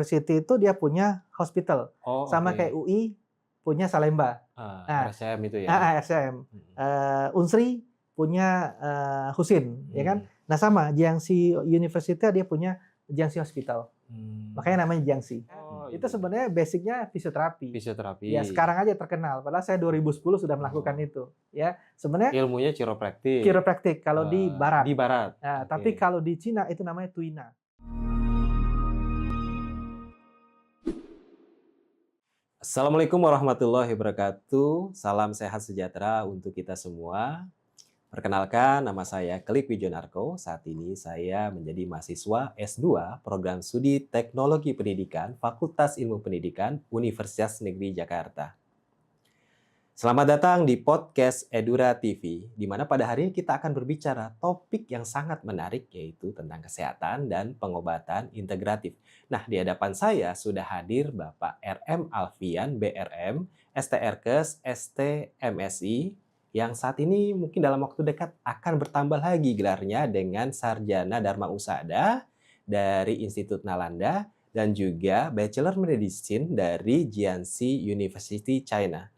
University itu dia punya hospital, Oh, sama kayak oke. UI punya Salemba. Nah, RSCM itu ya? RSCM. Mhm. Unsri punya Husin, ya kan? Mhm. Nah sama, Jiangxi University dia punya Jiangxi Hospital. Mmm. Makanya namanya Jiangxi. Oh, Itu iya. sebenarnya basic-nya fisioterapi. Ya Fisioterapi. sekarang aja terkenal, padahal saya 2010 sudah melakukan Oh. itu. Ya, sebenarnya Ilmunya chiropractic, chiropractic kalau di di barat. barat? Nah, tapi Oke. kalau di Cina itu namanya Tuina. Assalamualaikum warahmatullahi wabarakatuh. Salam sehat sejahtera untuk kita semua. Perkenalkan, nama saya Klik Wijonarko. Saat ini saya menjadi mahasiswa S2 Program Studi Teknologi Pendidikan Fakultas Ilmu Pendidikan Universitas Negeri Jakarta. Selamat datang di podcast Edura TV, di mana pada hari ini kita akan berbicara topik yang sangat menarik, yaitu tentang kesehatan dan pengobatan integratif. Nah, di hadapan saya sudah hadir Bapak RM Alfian, BRM, STRKes, STMSI, yang saat ini mungkin dalam waktu dekat akan bertambah lagi gelarnya dengan Sarjana Dharma Usada dari Institut Nalanda dan juga Bachelor Medicine dari Jiangxi University, China.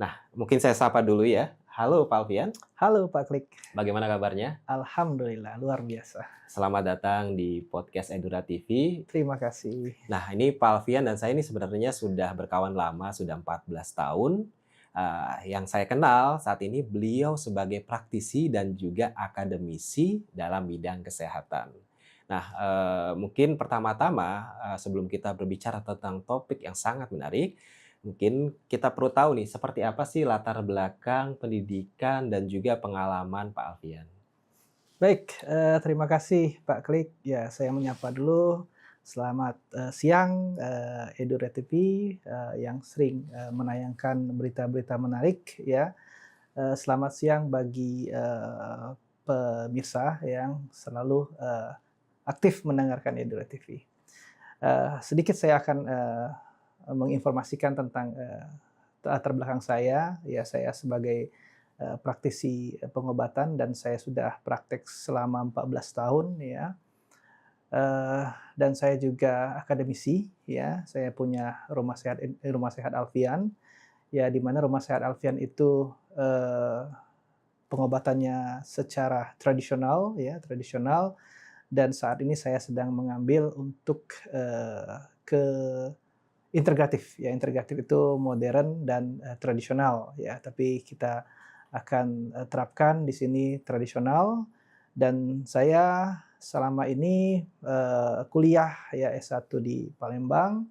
Nah, mungkin saya sapa dulu ya. Halo Pak Alfian, Halo Pak Klik. bagaimana kabarnya? Alhamdulillah, luar biasa. Selamat datang di podcast Edura TV. Terima kasih. Nah, ini Pak Alfian dan saya ini sebenarnya sudah berkawan lama, sudah 14 tahun. Yang saya kenal saat ini beliau sebagai praktisi dan juga akademisi dalam bidang kesehatan. Nah, mungkin pertama-tama sebelum kita berbicara tentang topik yang sangat menarik, mungkin kita perlu tahu nih seperti apa sih latar belakang pendidikan dan juga pengalaman Pak Alfian. Baik, terima kasih Pak Klik. Ya, saya menyapa dulu. Selamat siang, Edura TV yang sering menayangkan berita-berita menarik ya. Selamat siang bagi pemirsa yang selalu aktif mendengarkan Edura TV. Sedikit saya akan menginformasikan tentang latar belakang saya. Ya, saya sebagai praktisi pengobatan dan saya sudah praktek selama 14 tahun ya. Dan saya juga akademisi ya. Saya punya Rumah Sehat Alfian ya, di mana Rumah Sehat Alfian itu pengobatannya secara tradisional ya, tradisional, dan saat ini saya sedang mengambil untuk ke integratif ya. Integratif itu modern dan tradisional ya, tapi kita akan terapkan di sini tradisional. Dan saya selama ini kuliah ya, S1 di Palembang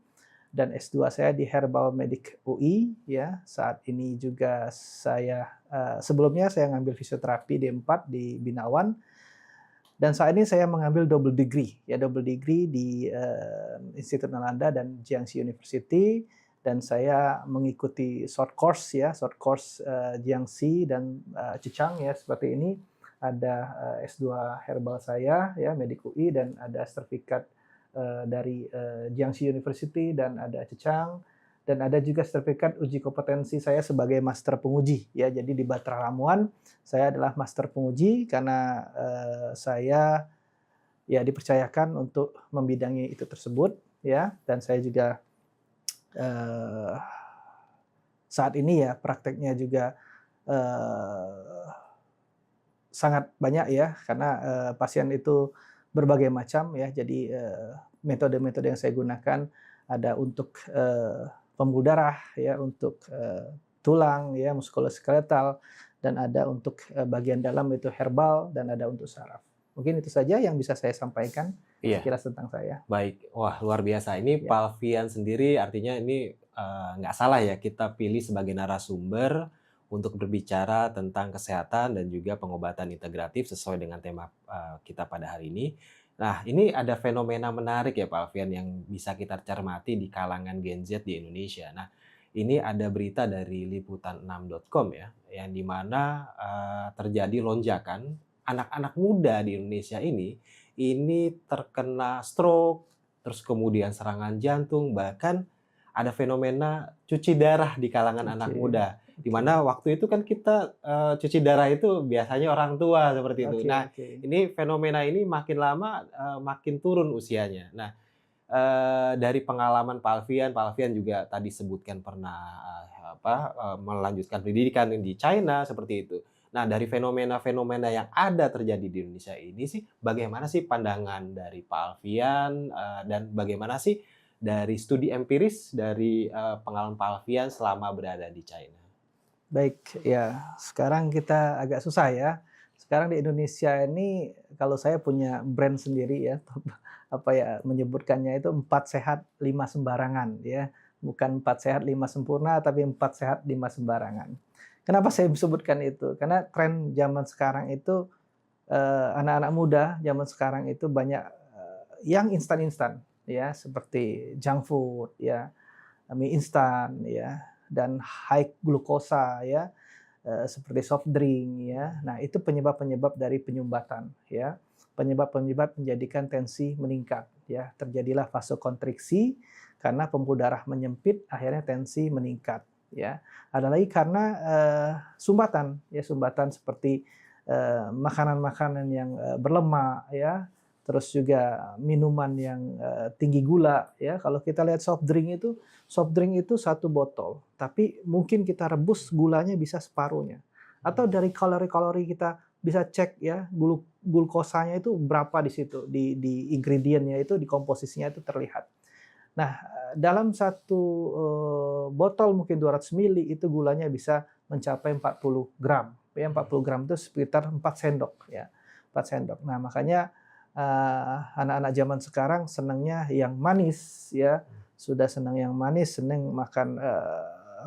dan S2 saya di Herbal Medic UI ya. Saat ini juga saya sebelumnya saya ngambil fisioterapi D4 di Binawan. Dan saat ini saya mengambil double degree di Institut Nalanda dan Jiangxi University, dan saya mengikuti short course Jiangxi dan Zhejiang ya, seperti ini. Ada S2 herbal saya ya, Medik UI, dan ada sertifikat dari Jiangxi University dan ada Zhejiang, dan ada juga sertifikat uji kompetensi saya sebagai master penguji ya. Jadi di Batra Ramuan saya adalah master penguji karena saya ya dipercayakan untuk membidangi itu tersebut ya. Dan saya juga saat ini ya prakteknya juga sangat banyak ya, karena pasien itu berbagai macam ya. Jadi metode-metode yang saya gunakan ada untuk pembuluh darah ya, untuk tulang ya, muskuloskeletal, dan ada untuk bagian dalam itu herbal, dan ada untuk saraf. Mungkin itu saja yang bisa saya sampaikan Iya, sekilas tentang saya. baik. Wah, luar biasa. Ini Ya. Pak Alfian sendiri artinya ini nggak salah ya kita pilih sebagai narasumber untuk berbicara tentang kesehatan dan juga pengobatan integratif sesuai dengan tema kita pada hari ini. Nah, ini ada fenomena menarik ya Pak Alfian yang bisa kita cermati di kalangan Gen Z di Indonesia. Nah, ini ada berita dari liputan6.com ya, yang dimana terjadi lonjakan anak-anak muda di Indonesia ini terkena stroke, terus kemudian serangan jantung, bahkan ada fenomena cuci darah di kalangan anak Oke. muda. Di mana waktu itu kan kita cuci darah itu biasanya orang tua seperti itu. Oke, Nah, oke. ini fenomena ini makin lama makin turun usianya. Nah, dari pengalaman Pak Alfian juga tadi sebutkan pernah melanjutkan pendidikan di China seperti itu. Nah, dari fenomena-fenomena yang ada terjadi di Indonesia ini sih, bagaimana sih pandangan dari Pak Alfian, dan bagaimana sih dari studi empiris dari pengalaman Pak Alfian selama berada di China? Baik, ya sekarang kita agak susah ya. Sekarang di Indonesia ini kalau saya punya brand sendiri ya, apa ya menyebutkannya itu 4 sehat 5 sembarangan ya. Bukan 4 sehat 5 sempurna tapi 4 sehat 5 sembarangan. Kenapa saya sebutkan itu? Karena tren zaman sekarang itu anak-anak muda zaman sekarang itu banyak yang instan-instan ya, seperti junk food ya, mie instan ya, dan high glukosa ya, seperti soft drink ya. Nah, itu penyebab-penyebab dari penyumbatan ya. Penyebab-penyebab menjadikan tensi meningkat ya. Terjadilah vasokonstriksi karena pembuluh darah menyempit, akhirnya tensi meningkat ya. Ada lagi karena sumbatan ya, sumbatan seperti makanan-makanan yang berlemak ya, terus juga minuman yang tinggi gula ya. Kalau kita lihat soft drink itu satu botol, tapi mungkin kita rebus gulanya bisa separuhnya. Atau dari kalori-kalori kita bisa cek ya, glukosanya itu berapa di situ, di ingredientnya itu, di komposisinya itu terlihat. Nah, dalam satu botol mungkin 200 mili itu gulanya bisa mencapai 40 gram. Ya, 40 gram itu sekitar 4 sendok ya, 4 sendok. Nah, makanya anak-anak zaman sekarang senangnya yang manis ya, sudah senang yang manis, senang makan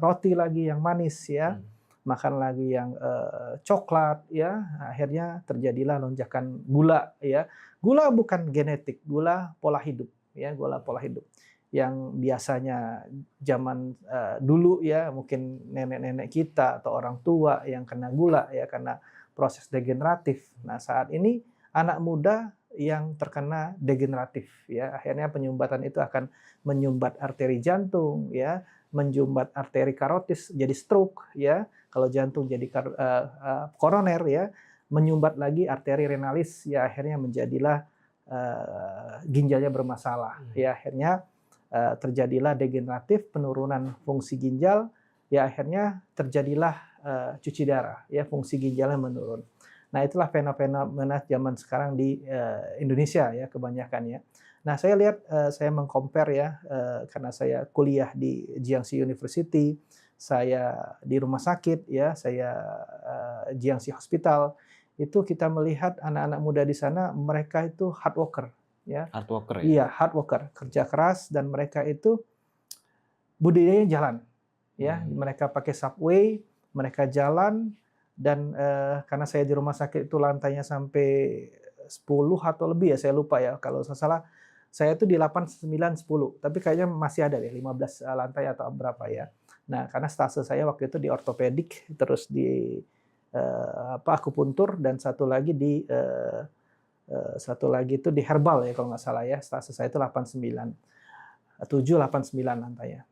roti lagi yang manis ya, makan lagi yang coklat ya, akhirnya terjadilah lonjakan gula ya. Gula bukan genetik, gula pola hidup ya, gula pola hidup yang biasanya zaman dulu ya, mungkin nenek-nenek kita atau orang tua yang kena gula ya karena proses degeneratif. Nah, saat ini anak muda yang terkena degeneratif ya, akhirnya penyumbatan itu akan menyumbat arteri jantung ya, menyumbat arteri karotis jadi stroke ya, kalau jantung jadi koroner ya, menyumbat lagi arteri renalis ya, akhirnya menjadilah ginjalnya bermasalah ya, akhirnya terjadilah degeneratif, penurunan fungsi ginjal ya, akhirnya terjadilah cuci darah ya, fungsi ginjalnya menurun. Nah, itulah fenomena zaman sekarang di Indonesia ya, kebanyakan ya. Nah, saya lihat, saya meng-compare ya, karena saya kuliah di Jiangxi University, saya di rumah sakit ya, saya Jiangxi Hospital, itu kita melihat anak-anak muda di sana, mereka itu hard worker ya. Hard worker ya? Iya, hard worker, kerja keras, dan mereka itu budidaya jalan ya. Mereka pakai subway, mereka jalan, dan karena saya di rumah sakit itu lantainya sampai 10 atau lebih ya, saya lupa ya, kalau saya salah saya itu di 8, 9, 10, tapi kayaknya masih ada deh 15 lantai atau berapa ya. Nah, karena stase saya waktu itu di ortopedik, terus di akupuntur, dan satu lagi itu di herbal ya kalau nggak salah ya. Stase saya itu 89, 7, 89 lantainya.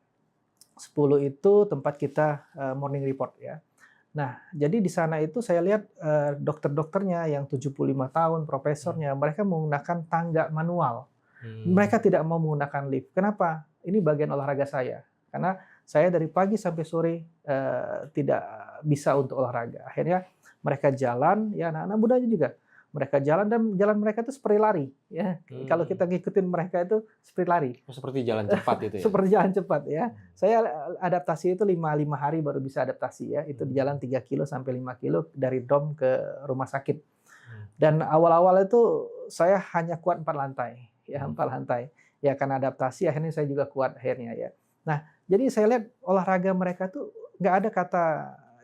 10 itu tempat kita morning report ya. Nah, jadi di sana itu saya lihat dokter-dokternya yang 75 tahun, profesornya, mereka menggunakan tangga manual. Mereka tidak mau menggunakan lift. Kenapa? Ini bagian olahraga saya. Karena saya dari pagi sampai sore tidak bisa untuk olahraga. Akhirnya mereka jalan, ya anak-anak mudanya juga. Mereka jalan, dan jalan mereka itu seperti lari. Ya. Kalau kita ngikutin mereka itu seperti lari. Seperti jalan cepat itu ya? Seperti jalan cepat ya. Saya adaptasi itu 5 hari baru bisa adaptasi ya. Itu jalan 3 kilo sampai 5 kilo dari dom ke rumah sakit. Dan awal-awal itu saya hanya kuat 4 lantai. Ya, 4 lantai. Ya, karena adaptasi akhirnya saya juga kuat akhirnya ya. Nah, jadi saya lihat olahraga mereka tuh nggak ada kata,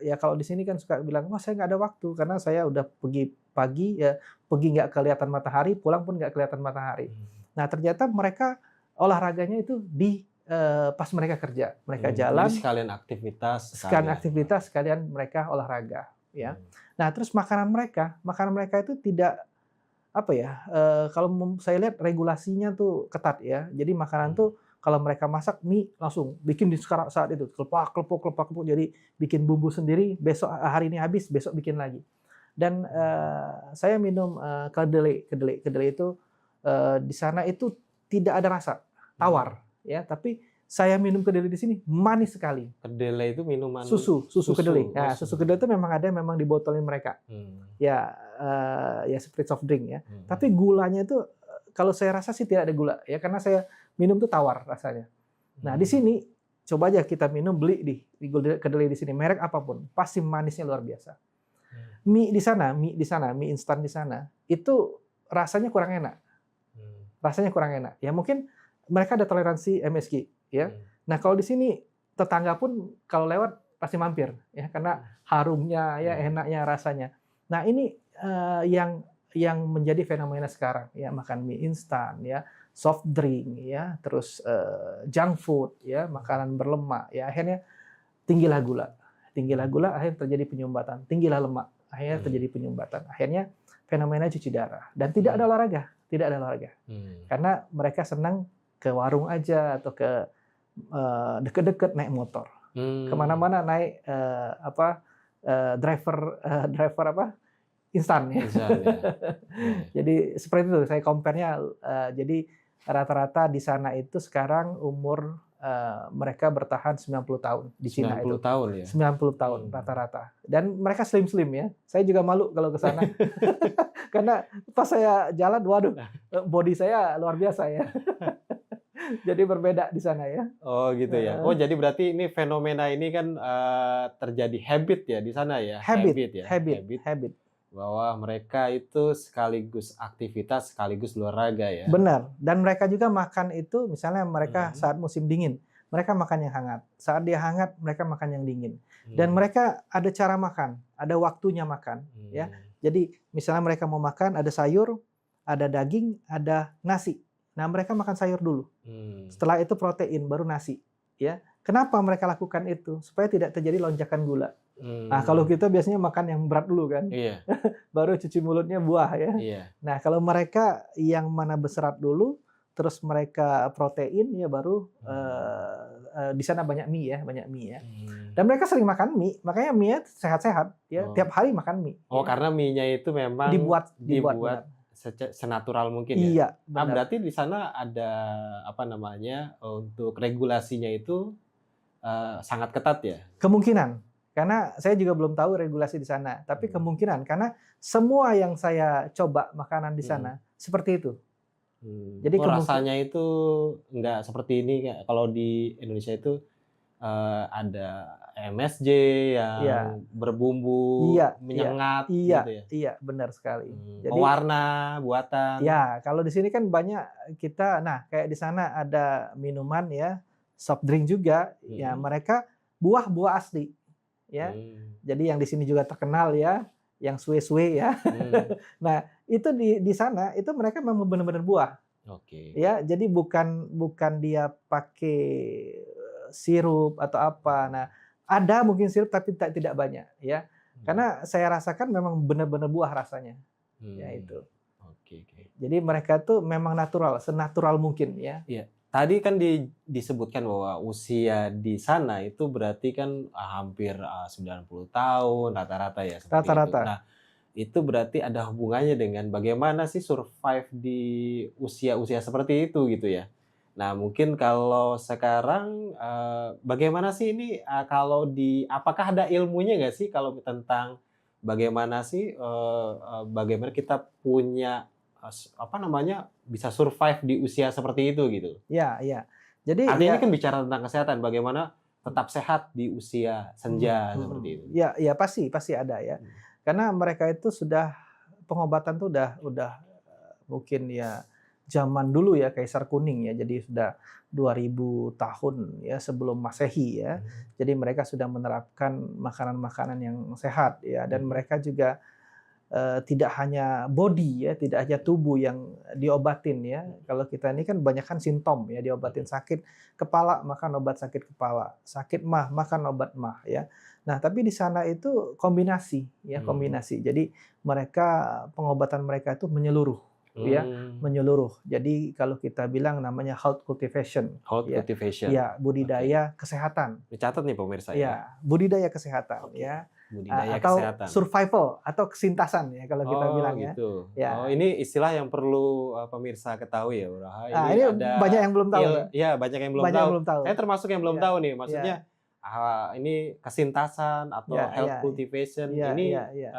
ya kalau di sini kan suka bilang, wah saya nggak ada waktu karena saya udah pergi pagi ya, pergi nggak kelihatan matahari, pulang pun nggak kelihatan matahari. Nah, ternyata mereka olahraganya itu di pas mereka kerja, mereka jalan. Jadi sekalian aktivitas. Sekalian mereka olahraga ya. Nah, terus makanan mereka itu tidak apa ya, kalau saya lihat regulasinya tuh ketat ya. Jadi makanan tuh kalau mereka masak mie langsung bikin di saat itu, klepok, jadi bikin bumbu sendiri, besok hari ini habis, besok bikin lagi. Dan saya minum kedelai itu di sana itu tidak ada rasa tawar, ya. Tapi saya minum kedelai di sini manis sekali. Kedelai itu minuman Susu kedelai. Oh, Nah, susu kedelai itu memang ada memang dibotolin mereka. Ya, ya seperti soft drink ya. Tapi gulanya itu kalau saya rasa sih tidak ada gula ya, karena saya minum tuh tawar rasanya. Nah, di sini coba aja kita minum, beli di kedelai di sini, merek apapun, pasti manisnya luar biasa. Mie di sana, mie instan di sana, itu rasanya kurang enak. Rasanya kurang enak. Ya mungkin mereka ada toleransi MSG, ya. Nah, kalau di sini tetangga pun kalau lewat pasti mampir, ya, karena harumnya, ya, enaknya rasanya. Nah, ini yang menjadi fenomena sekarang, ya, makan mie instan, ya, soft drink, ya, terus junk food, ya, makanan berlemak, ya, akhirnya tinggilah gula, akhirnya terjadi penyumbatan, tinggilah lemak, akhirnya terjadi penyumbatan, akhirnya fenomena cuci darah, dan tidak ada olahraga, karena mereka senang ke warung aja atau ke deket-deket naik motor, kemana-mana naik driver instan, ya. Jadi seperti itu saya compare-nya. Jadi rata-rata di sana itu sekarang umur mereka bertahan 90 tahun di Cina itu. 90 tahun ya. 90 tahun rata-rata. Dan mereka slim-slim ya. Saya juga malu kalau ke sana. Karena pas saya jalan, waduh, body saya luar biasa ya. Jadi berbeda di sana ya. Oh gitu ya. Oh jadi berarti ini fenomena ini kan terjadi habit ya di sana ya. Habit. Bahwa mereka itu sekaligus aktivitas sekaligus olahraga ya. Benar. Dan mereka juga makan itu, misalnya mereka saat musim dingin, mereka makan yang hangat. Saat dia hangat, mereka makan yang dingin. Dan mereka ada cara makan, ada waktunya makan, ya. Jadi misalnya mereka mau makan, ada sayur, ada daging, ada nasi. Nah, mereka makan sayur dulu. Setelah itu protein, baru nasi, ya. Kenapa mereka lakukan itu? Supaya tidak terjadi lonjakan gula. Nah, kalau kita biasanya makan yang berat dulu kan, baru cuci mulutnya buah ya. Nah, kalau mereka yang mana berserat dulu, terus mereka protein ya baru di sana banyak mie ya. Dan mereka sering makan mie, makanya mie sehat-sehat ya, tiap hari makan mie. Oh, ya. Karena mie-nya itu memang dibuat senatural mungkin ya. Iya, berarti di sana ada untuk regulasinya itu sangat ketat ya? Kemungkinan. Karena saya juga belum tahu regulasi di sana, tapi kemungkinan karena semua yang saya coba makanan di sana seperti itu. Jadi rasanya itu nggak seperti ini kalau di Indonesia itu ada MSG yang berbumbu menyengat gitu ya. Iya, benar sekali. Jadi pewarna buatan. Ya, kalau di sini kan banyak kita, kayak di sana ada minuman ya, soft drink juga, ya mereka buah-buah asli. Ya, jadi yang di sini juga terkenal ya, yang suwe-suwe ya. Nah, itu di sana itu mereka memang benar-benar buah. Ya, jadi bukan dia pakai sirup atau apa. Nah, ada mungkin sirup tapi tidak banyak ya. Karena saya rasakan memang benar-benar buah rasanya. Ya itu. Jadi mereka tuh memang natural, senatural mungkin ya. Iya. Tadi kan disebutkan bahwa usia di sana itu berarti kan hampir 90 tahun rata-rata ya. Rata-rata. Nah, itu berarti ada hubungannya dengan bagaimana sih survive di usia-usia seperti itu gitu ya. Nah, mungkin kalau sekarang bagaimana sih ini apakah ada ilmunya nggak sih kalau tentang bagaimana sih bagaimana kita punya bisa survive di usia seperti itu gitu. Iya. Jadi artinya ini kan bicara tentang kesehatan, bagaimana tetap sehat di usia senja seperti itu. Iya, pasti ada ya. Karena mereka itu sudah pengobatan tuh udah mungkin ya zaman dulu ya Kaisar Kuning ya. Jadi sudah 2000 tahun ya sebelum Masehi ya. Jadi mereka sudah menerapkan makanan-makanan yang sehat ya, dan mereka juga tidak hanya body ya, tidak hanya tubuh yang diobatin ya. Kalau kita ini kan banyakkan simptom ya, diobatin sakit kepala makan obat sakit kepala, sakit mah makan obat mah ya. Nah, tapi di sana itu kombinasi ya, kombinasi. Jadi pengobatan mereka itu menyeluruh ya, menyeluruh. Jadi kalau kita bilang namanya health cultivation. Ya, budidaya kesehatan. Dicatat nih pemirsa ya. Budidaya kesehatan ya. Budidaya atau kesehatan. survival atau kesintasan ya kalau kita bilang ya. Gitu. Ya. Oh, ini istilah yang perlu pemirsa ketahui ya, Bro. Nah, Ini ini ada banyak yang belum tahu nih. ya banyak yang belum Banyak tahu. yang belum tahu. Saya termasuk yang belum Ya, tahu nih. ya, Maksudnya ini kesintasan atau ya, health ya, cultivation ya, ini ya, ya.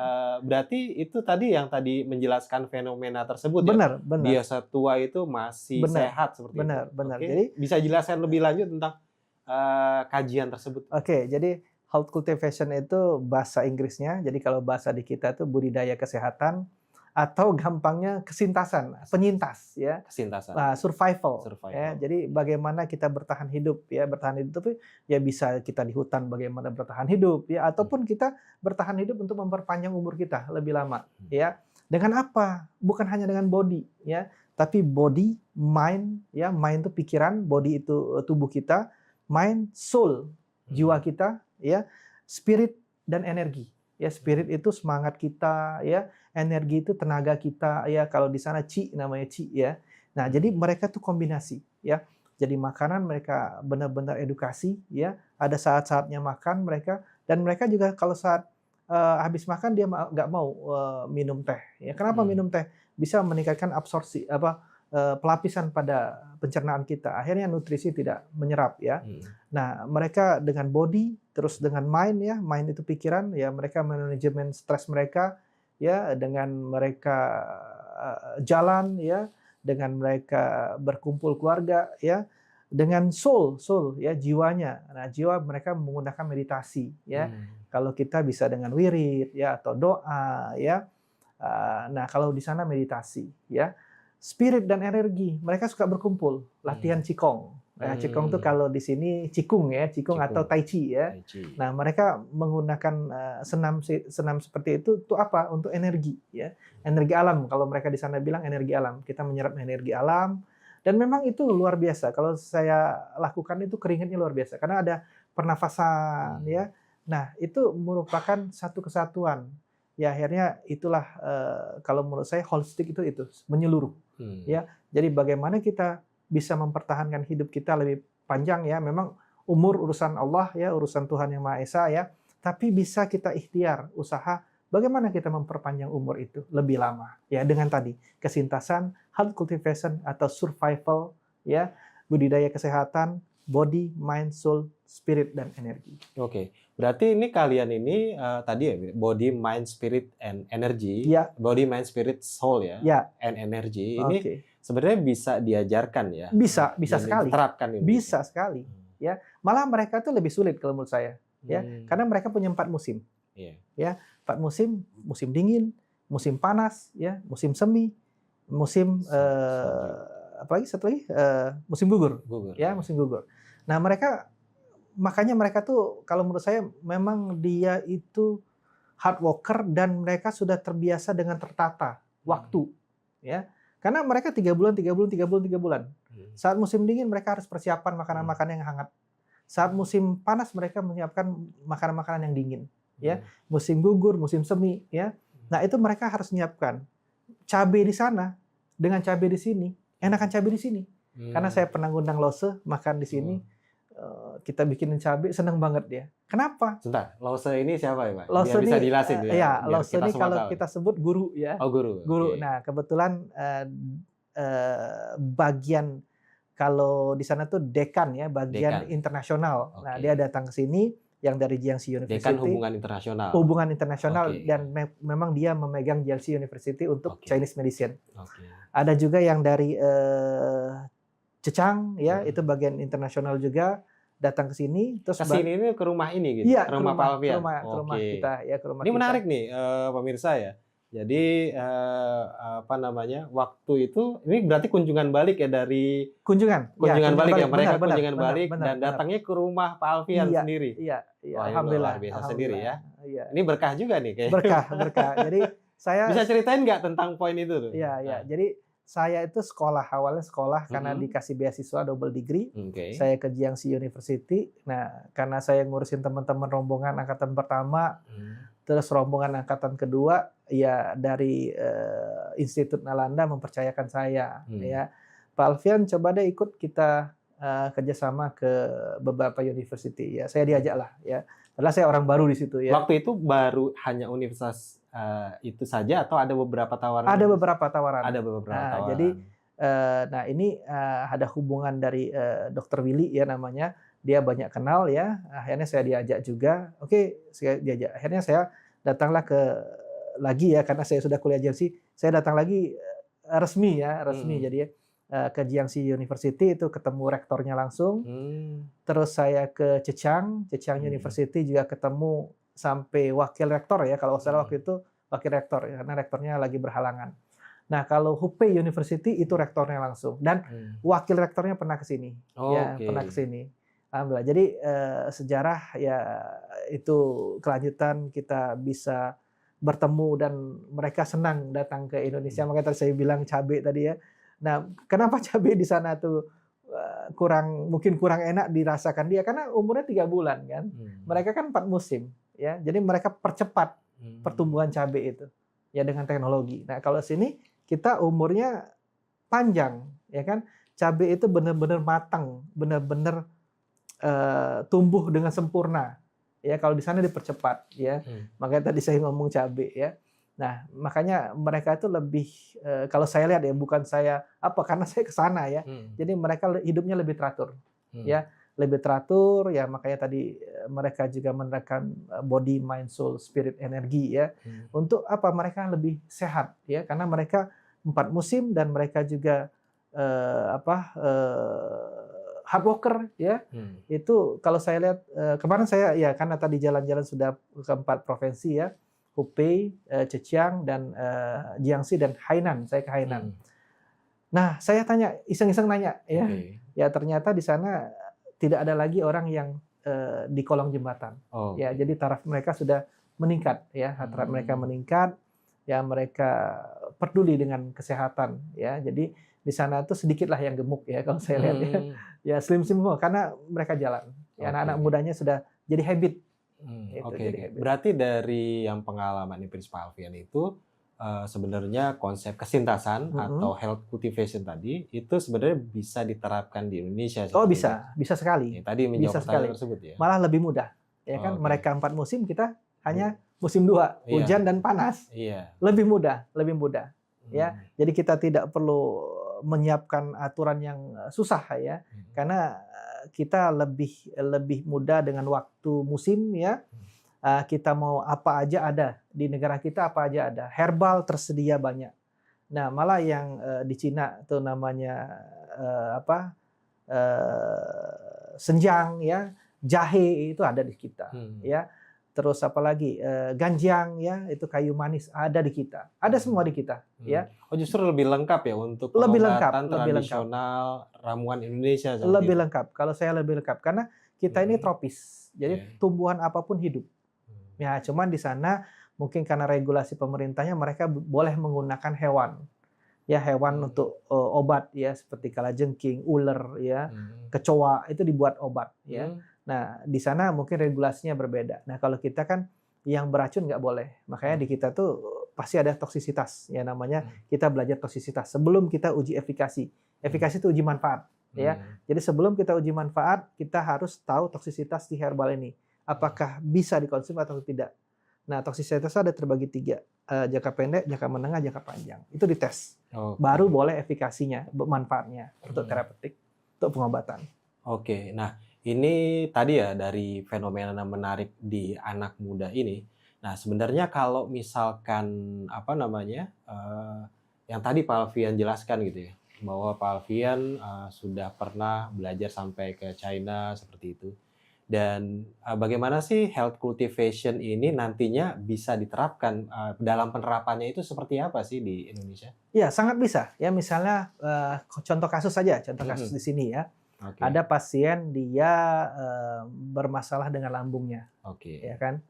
berarti itu tadi yang tadi menjelaskan fenomena tersebut ya. Benar, benar. Biasa tua itu masih Benar, sehat seperti benar, itu. benar. Oke. Jadi Bisa jelaskan lebih lanjut tentang kajian tersebut. Oke, jadi health cultivation itu bahasa Inggrisnya. Jadi kalau bahasa di kita itu budidaya kesehatan atau gampangnya kesintasan, penyintas ya. Kesintasan. Survival. Survival. Ya. Jadi bagaimana kita bertahan hidup ya, bertahan hidup tapi ya bisa kita di hutan bagaimana bertahan hidup ya, ataupun kita bertahan hidup untuk memperpanjang umur kita lebih lama ya. Dengan apa? Bukan hanya dengan body ya, tapi body, mind ya, mind itu pikiran, body itu tubuh kita, mind, soul, jiwa kita ya, spirit dan energi. Ya, spirit itu semangat kita ya, energi itu tenaga kita ya, kalau di sana chi namanya chi ya. Nah, jadi mereka tuh kombinasi ya. Jadi makanan mereka benar-benar edukasi ya, ada saat-saatnya makan mereka, dan mereka juga kalau saat habis makan dia nggak mau minum teh ya. Kenapa minum teh? Bisa meningkatkan absorpsi pelapisan pada pencernaan kita. Akhirnya nutrisi tidak menyerap ya. Nah, mereka dengan body terus dengan mind ya, mind itu pikiran ya, mereka manajemen stres mereka ya, dengan mereka jalan ya, dengan mereka berkumpul keluarga ya, dengan soul ya, jiwanya. Nah, jiwa mereka menggunakan meditasi ya. Kalau kita bisa dengan wirid ya atau doa ya. Nah, kalau di sana meditasi ya. Spirit dan energi, mereka suka berkumpul, latihan qigong. Nah, qigong itu kalau di sini qigong ya, qigong atau tai chi ya. Nah, mereka menggunakan senam seperti itu apa? Untuk energi ya. Energi alam, kalau mereka di sana bilang energi alam. Kita menyerap energi alam, dan memang itu luar biasa. Kalau saya lakukan itu keringatnya luar biasa karena ada pernafasan ya. Nah, itu merupakan satu kesatuan. Ya, akhirnya itulah kalau menurut saya holistik itu menyeluruh. Ya, jadi bagaimana kita bisa mempertahankan hidup kita lebih panjang ya. Memang umur urusan Allah ya, urusan Tuhan Yang Maha Esa ya. Tapi bisa kita ikhtiar, usaha bagaimana kita memperpanjang umur itu lebih lama ya, dengan tadi kesintasan, health cultivation atau survival ya, budidaya kesehatan, body, mind, soul, spirit dan energi. Oke. Berarti ini kalian ini tadi ya body, mind, spirit, and energy. Ya. Body, mind, spirit, soul ya. Ya. And energy. Ini sebenarnya bisa diajarkan ya. Bisa sekali. Diterapkan ini. Bisa sekali. Ya. Malah mereka tuh lebih sulit kalau menurut saya. Ya. Karena mereka punya 4 musim. Ya. 4 musim, musim dingin, musim panas, ya, musim semi, musim apalagi satu lagi musim gugur. Ya, musim gugur. Nah, makanya mereka tuh kalau menurut saya memang dia itu hard worker dan mereka sudah terbiasa dengan tertata waktu ya. Karena mereka 3 bulan. Saat musim dingin mereka harus persiapan makanan-makanan yang hangat. Saat musim panas mereka menyiapkan makanan-makanan yang dingin ya. Musim gugur, musim semi ya. Nah, itu mereka harus menyiapkan cabai di sana dengan cabai di sini. Enakan cabai di sini. Karena saya pernah ngundang Lose makan di sini. Kita bikinin cabai, seneng banget dia. Kenapa? Sebentar, Lose ini siapa ya, Pak? Lose Biar bisa ini, jelasin ya. Iya, Lose ini kalau kita sebut guru ya. Oh, guru. Guru. Okay. Nah, kebetulan bagian kalau di sana tuh dekan ya, bagian internasional. Okay. Nah, dia datang ke sini yang dari Jiangxi University. Dekan hubungan internasional. Hubungan internasional, dan memang dia memegang Jiangxi University untuk Chinese medicine. Ada juga yang dari Zhejiang ya, itu bagian internasional juga, datang ke sini terus ke sini ini ke rumah ini gitu. Iya, ke rumah Pak Alfian. Ke rumah kita ya, ke rumah ini kita. Menarik nih pemirsa ya. Jadi apa namanya? Waktu itu ini berarti kunjungan balik ya dari kunjungan balik ya, mereka kunjungan balik dan datangnya ke rumah Pak Alfian sendiri. Iya, Wah, alhamdulillah. Luar biasa sendiri ya. Iya. Ini berkah juga nih kayaknya. Berkah. Jadi saya bisa ceritain nggak tentang poin itu tuh? Iya. Jadi saya itu awalnya sekolah karena dikasih beasiswa double degree. Saya ke Jiangxi University. Nah, karena saya ngurusin teman-teman rombongan angkatan pertama, terus rombongan angkatan kedua, ya dari Institut Nalanda mempercayakan saya. Ya, Pak Alfian coba deh ikut kita kerjasama ke beberapa university ya. Saya diajak lah ya. Padahal saya orang baru di situ ya. Waktu itu baru hanya universitas itu saja atau ada beberapa tawaran? Ada beberapa tawaran. Ada beberapa tawaran. Jadi nah ini ada hubungan dari Dr. Willy ya namanya. Dia banyak kenal ya. Akhirnya saya diajak juga. Oke, saya diajak. Akhirnya saya datanglah lagi ya karena saya sudah kuliah Jiangxi. Saya datang lagi resmi. Jadi ke Jiangxi University itu ketemu rektornya langsung. Terus saya ke Zhejiang University juga ketemu sampai wakil rektor ya. Kalau salah waktu itu wakil rektor ya, karena rektornya lagi berhalangan. Nah, kalau Hubei University itu rektornya langsung dan wakil rektornya pernah ke sini. Pernah ke sini. Alhamdulillah. Jadi sejarah ya itu kelanjutan kita bisa bertemu dan mereka senang datang ke Indonesia. Makanya tadi saya bilang cabai tadi ya. Nah, kenapa cabai di sana tuh mungkin kurang enak dirasakan dia karena umurnya 3 bulan kan. Mereka kan 4 musim ya. Jadi mereka percepat pertumbuhan cabai itu ya dengan teknologi. Nah, kalau sini kita umurnya panjang ya kan. Cabai itu benar-benar matang, benar-benar tumbuh dengan sempurna. Ya, kalau di sana dipercepat ya. Makanya tadi saya ngomong cabai ya. Nah, makanya mereka itu lebih kalau saya lihat ya bukan saya karena saya ke sana ya. Jadi mereka hidupnya lebih teratur. Ya, lebih teratur ya makanya tadi mereka juga menerapkan body, mind, soul, spirit, energi ya. Untuk mereka lebih sehat ya karena mereka 4 musim dan mereka juga hard worker ya. Itu kalau saya lihat kemarin saya ya karena tadi jalan-jalan sudah ke 4 provinsi ya. Hubei, Zhejiang dan Jiangxi dan Hainan. Saya ke Hainan. Nah, saya tanya iseng-iseng nanya ya. Ya ternyata di sana tidak ada lagi orang yang di kolong jembatan. Ya, jadi taraf mereka sudah meningkat ya. Taraf mereka meningkat. Ya mereka peduli dengan kesehatan ya. Jadi di sana tuh sedikitlah yang gemuk ya kalau saya lihat ya. Ya slim semua karena mereka jalan. Ya anak-anak mudanya sudah jadi habit. Berarti dari yang pengalaman di Prince Pak Alfian itu sebenarnya konsep kesintasan atau health cultivation tadi itu sebenarnya bisa diterapkan di Indonesia. Bisa sekali. Tadi menjawab pertanyaan tersebut ya. Malah lebih mudah. Ya kan mereka 4 musim kita hanya musim 2, hujan dan panas. Lebih mudah. Ya. Jadi kita tidak perlu menyiapkan aturan yang susah ya. Karena kita lebih mudah dengan waktu musim ya. Kita mau apa aja ada di negara kita, apa aja ada. Herbal tersedia banyak. Nah, malah yang di Cina tuh namanya senjang ya, jahe itu ada di kita ya. Terus apalagi ganjang ya, itu kayu manis ada di kita. Ada semua di kita ya. Oh, justru lebih lengkap ya untuk pengobatan tradisional ramuan Indonesia. Lebih lengkap. Kalau saya lebih lengkap karena kita ini tropis. Jadi tumbuhan apapun hidup. Ya, cuman di sana mungkin karena regulasi pemerintahnya mereka boleh menggunakan hewan. Ya, hewan untuk obat ya seperti kalajengking, ular ya, kecoa itu dibuat obat ya. Nah, di sana mungkin regulasinya berbeda. Nah, kalau kita kan yang beracun nggak boleh. Makanya di kita tuh pasti ada toksisitas. Ya namanya kita belajar toksisitas. Sebelum kita uji efikasi. Efikasi itu uji manfaat. Ya. Jadi sebelum kita uji manfaat, kita harus tahu toksisitas di herbal ini. Apakah bisa dikonsumsi atau tidak. Nah, toksisitas ada terbagi 3. Jangka pendek, jangka menengah, jangka panjang. Itu dites. Baru boleh efikasinya, manfaatnya untuk terapeutik, untuk pengobatan. Nah ini tadi ya dari fenomena menarik di anak muda ini. Nah sebenarnya kalau misalkan yang tadi Pak Alfian jelaskan gitu ya, bahwa Pak Alfian sudah pernah belajar sampai ke China seperti itu. Dan bagaimana sih health cultivation ini nantinya bisa diterapkan dalam penerapannya itu seperti apa sih di Indonesia? Ya sangat bisa. Ya misalnya contoh kasus saja, kasus di sini ya. Ada pasien dia bermasalah dengan lambungnya, ya kan?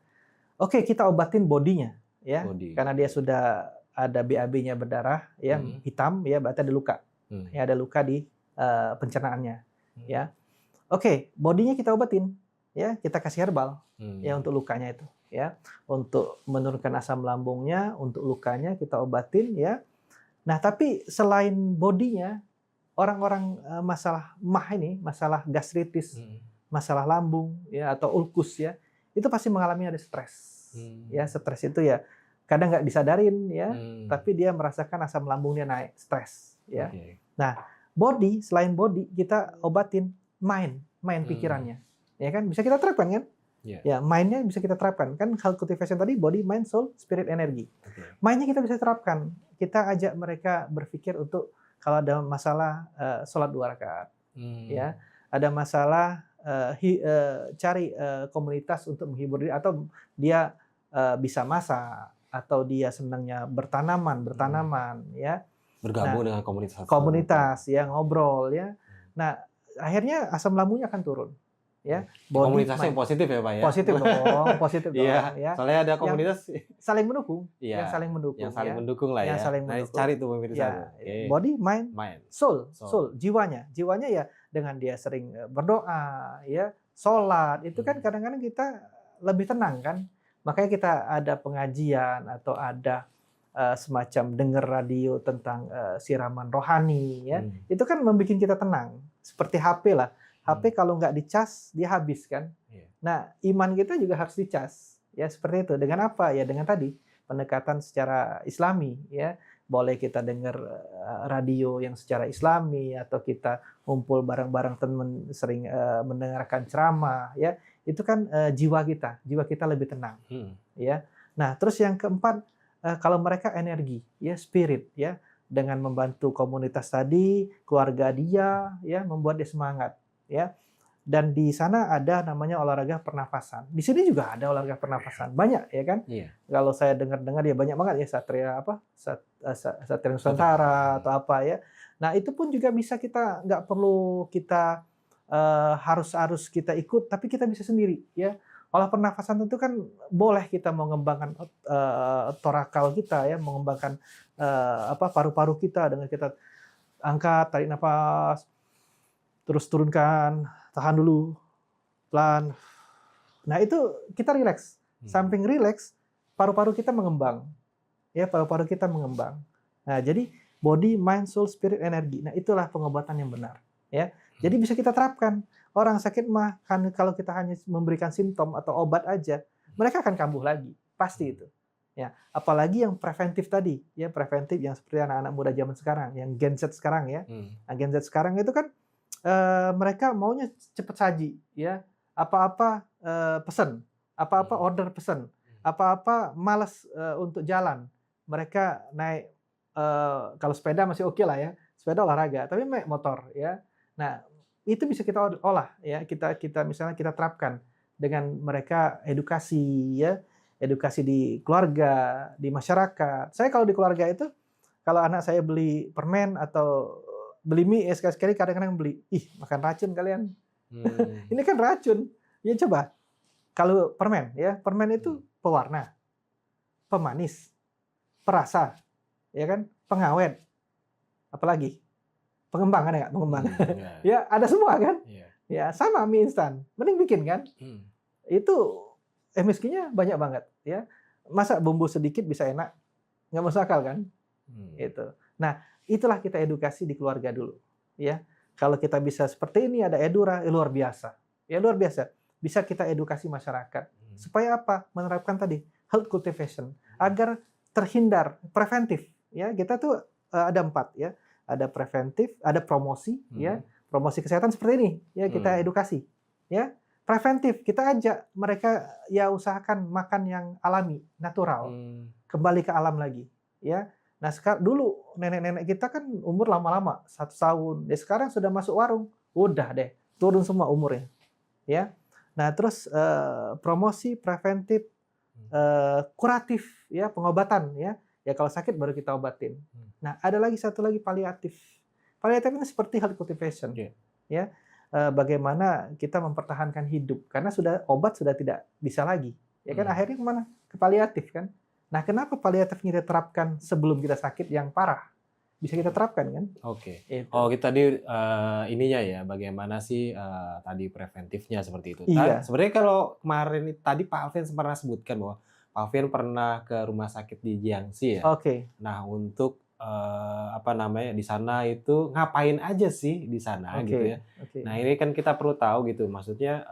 Kita obatin bodinya, ya, karena dia sudah ada BAB-nya berdarah, ya, hitam, ya, berarti ada luka, ya, ada luka di pencernaannya, ya. Bodinya kita obatin, ya, kita kasih herbal, ya, untuk lukanya itu, ya, untuk menurunkan asam lambungnya, untuk lukanya kita obatin, ya. Nah, tapi selain bodinya orang-orang masalah mah ini, masalah gastritis, masalah lambung ya atau ulkus ya, itu pasti mengalami ada stres. Ya, stres itu ya kadang nggak disadarin ya, tapi dia merasakan asam lambungnya naik, stres ya. Oke. Nah, selain body kita obatin mind pikirannya. Ya kan bisa kita terapkan kan? Yeah. Ya, mind-nya bisa kita terapkan. Kan health cultivation tadi body, mind, soul, spirit, energi. Okay. Mind-nya kita bisa terapkan. Kita ajak mereka berpikir untuk kalau ada masalah sholat 2 rakaat. Ya, ada masalah cari komunitas untuk menghibur diri atau dia bisa masak atau dia senangnya bertanaman ya. Bergabung dengan komunitas ya, ngobrol ya. Nah, akhirnya asam lambungnya akan turun. Ya, komunitas yang positif ya Pak ya. Positif dong, positif dong. Ya. Soalnya ada komunitas yang saling mendukung, ya, yang saling mendukung. Yang saling mendukung lah ya. Saling mendukung. Cari tuh pemirsa. Ya, okay. Body, mind, soul, jiwanya ya dengan dia sering berdoa, ya, sholat, itu kan kadang-kadang kita lebih tenang kan. Makanya kita ada pengajian atau ada semacam dengar radio tentang siraman rohani ya. Itu kan membuat kita tenang. Seperti HP lah. HP kalau nggak dicas dia habis kan. Nah, iman kita juga harus dicas. Ya seperti itu. Dengan apa? Ya dengan tadi pendekatan secara Islami ya. Boleh kita dengar radio yang secara Islami atau kita ngumpul bareng-bareng teman sering mendengarkan ceramah ya. Itu kan jiwa kita lebih tenang. Ya. Nah, terus yang keempat kalau mereka energi ya, spirit ya, dengan membantu komunitas tadi, keluarga dia ya, membuat dia semangat ya. Dan di sana ada namanya olahraga pernafasan. Di sini juga ada olahraga pernafasan. Banyak ya kan? Iya. Kalau saya dengar-dengar ya banyak banget ya Satria Nusantara atau apa ya. Nah, itu pun juga bisa kita nggak perlu kita harus kita ikut, tapi kita bisa sendiri ya. Olah pernafasan itu kan boleh kita mengembangkan torakal kita ya, mengembangkan paru-paru kita dengan kita angkat, tarik nafas, terus turunkan, tahan dulu, pelan. Nah itu kita rileks. Samping rileks, paru-paru kita mengembang, ya paru-paru kita mengembang. Nah jadi body, mind, soul, spirit, energi. Nah itulah pengobatan yang benar, ya. Jadi bisa kita terapkan. Orang sakit mah kan kalau kita hanya memberikan simptom atau obat aja, mereka akan kambuh lagi, pasti itu. Ya, apalagi yang preventif tadi, ya preventif yang seperti anak-anak muda zaman sekarang, yang Gen Z sekarang ya. Nah, Gen Z sekarang itu kan mereka maunya cepat saji, ya. Apa-apa pesan, apa-apa order pesan, apa-apa malas untuk jalan. Mereka naik kalau sepeda masih oke lah ya, sepeda olahraga, tapi naik motor ya. Nah, itu bisa kita olah ya, kita misalnya kita terapkan dengan mereka edukasi ya, edukasi di keluarga, di masyarakat. Saya kalau di keluarga itu kalau anak saya beli permen atau beli mie sekali-sekali kadang-kadang beli, makan racun kalian. Ini kan racun. Ya coba kalau permen ya, permen itu pewarna, pemanis, perasa, ya kan, pengawet, apalagi pengembang ada nggak? Pengembang. Ya ada semua kan? Ya sama mie instan. Mending bikin kan? Itu MSG-nya banyak banget ya. Masa bumbu sedikit bisa enak? Nggak masuk akal kan? Itu. Nah itulah kita edukasi di keluarga dulu. Ya kalau kita bisa seperti ini ada Edura, luar biasa. Ya luar biasa. Bisa kita edukasi masyarakat supaya apa? Menerapkan tadi health cultivation agar terhindar preventif. Ya kita tuh ada 4 ya. Ada preventif, ada promosi, ya promosi kesehatan seperti ini, ya kita edukasi, ya preventif kita ajak mereka ya usahakan makan yang alami, natural, kembali ke alam lagi, ya. Nah sekarang dulu nenek-nenek kita kan umur lama-lama 1 tahun, ya sekarang sudah masuk warung, udah deh turun semua umurnya, ya. Nah terus promosi, preventif, kuratif, ya pengobatan, ya. Ya kalau sakit baru kita obatin. Nah, ada lagi satu lagi paliatif. Paliatif ini seperti health cultivation. Ya. Bagaimana kita mempertahankan hidup karena obat sudah tidak bisa lagi. Ya kan akhirnya kemana? Ke paliatif kan. Nah, kenapa paliatif kita terapkan sebelum kita sakit yang parah? Bisa kita terapkan kan? Oke. Oh, kita tadi ininya ya, bagaimana sih tadi preventifnya seperti itu. Iya. Sebenarnya kalau kemarin tadi Pak Alvin pernah sebutkan bahwa Alvin pernah ke rumah sakit di Jiangxi ya. Oke. Nah, untuk apa namanya, di sana itu ngapain aja sih di sana gitu ya. Oke. Nah, ini kan kita perlu tahu gitu, maksudnya,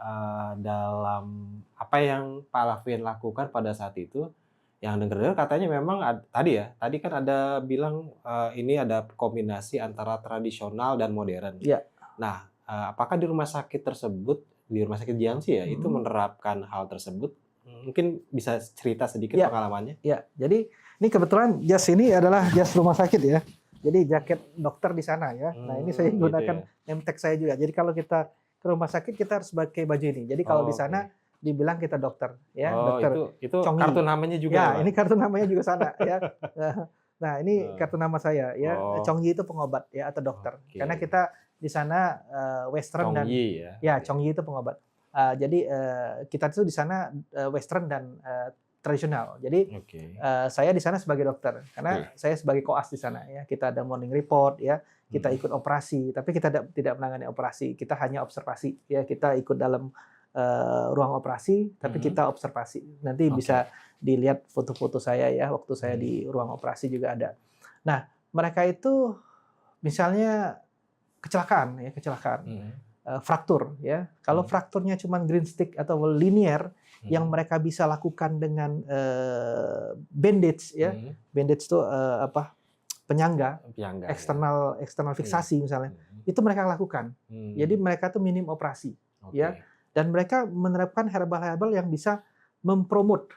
dalam apa yang Pak Alvin lakukan pada saat itu, yang denger-dengar katanya memang tadi kan ada bilang, ini ada kombinasi antara tradisional dan modern. Iya. Nah, apakah di rumah sakit tersebut, di rumah sakit Jiangxi ya, itu Mhm. menerapkan hal tersebut? Mungkin bisa cerita sedikit Iya. pengalamannya? Ya, jadi ini kebetulan jas ini adalah jas rumah sakit ya. Jadi jaket dokter di sana ya. Nah, ini saya Gitu gunakan ya. name tag saya juga. Jadi kalau kita ke rumah sakit kita harus pakai baju ini. Jadi kalau di Oh, sana oke. dibilang kita dokter ya, Oh, dokter itu kartu Chongyi. namanya juga ya, Ya, Pak? ini kartu namanya juga sana ya. Nah, ini Eee, kartu nama saya ya. oh, Chongyi itu pengobat ya atau dokter. Karena oke. kita di sana western dan Chongyi ya? ya Oke. Chongyi itu pengobat. Jadi kita tuh di sana western dan tradisional. Jadi Oke. saya di sana sebagai dokter karena Oke. saya sebagai koas di sana ya. Kita ada morning report ya, kita Mhm. ikut operasi, tapi kita tidak menangani operasi, kita hanya observasi ya. Kita ikut dalam ruang operasi, tapi Mhm. kita observasi. Nanti Oke. bisa dilihat foto-foto saya ya waktu saya Mhm. di ruang operasi juga ada. Nah, mereka itu misalnya kecelakaan, Mhm. fraktur ya. Kalau Mhm. frakturnya cuma green stick atau linear yang Mhm. mereka bisa lakukan dengan bandage ya. Mhm. Bandage itu penyangga, Penyangga ya? eksternal eksternal Iya. fiksasi misalnya. Mhm. Itu mereka lakukan. Jadi Mmm, mereka tuh minim operasi ya. oke. Dan mereka menerapkan herbal-herbal yang bisa mempromot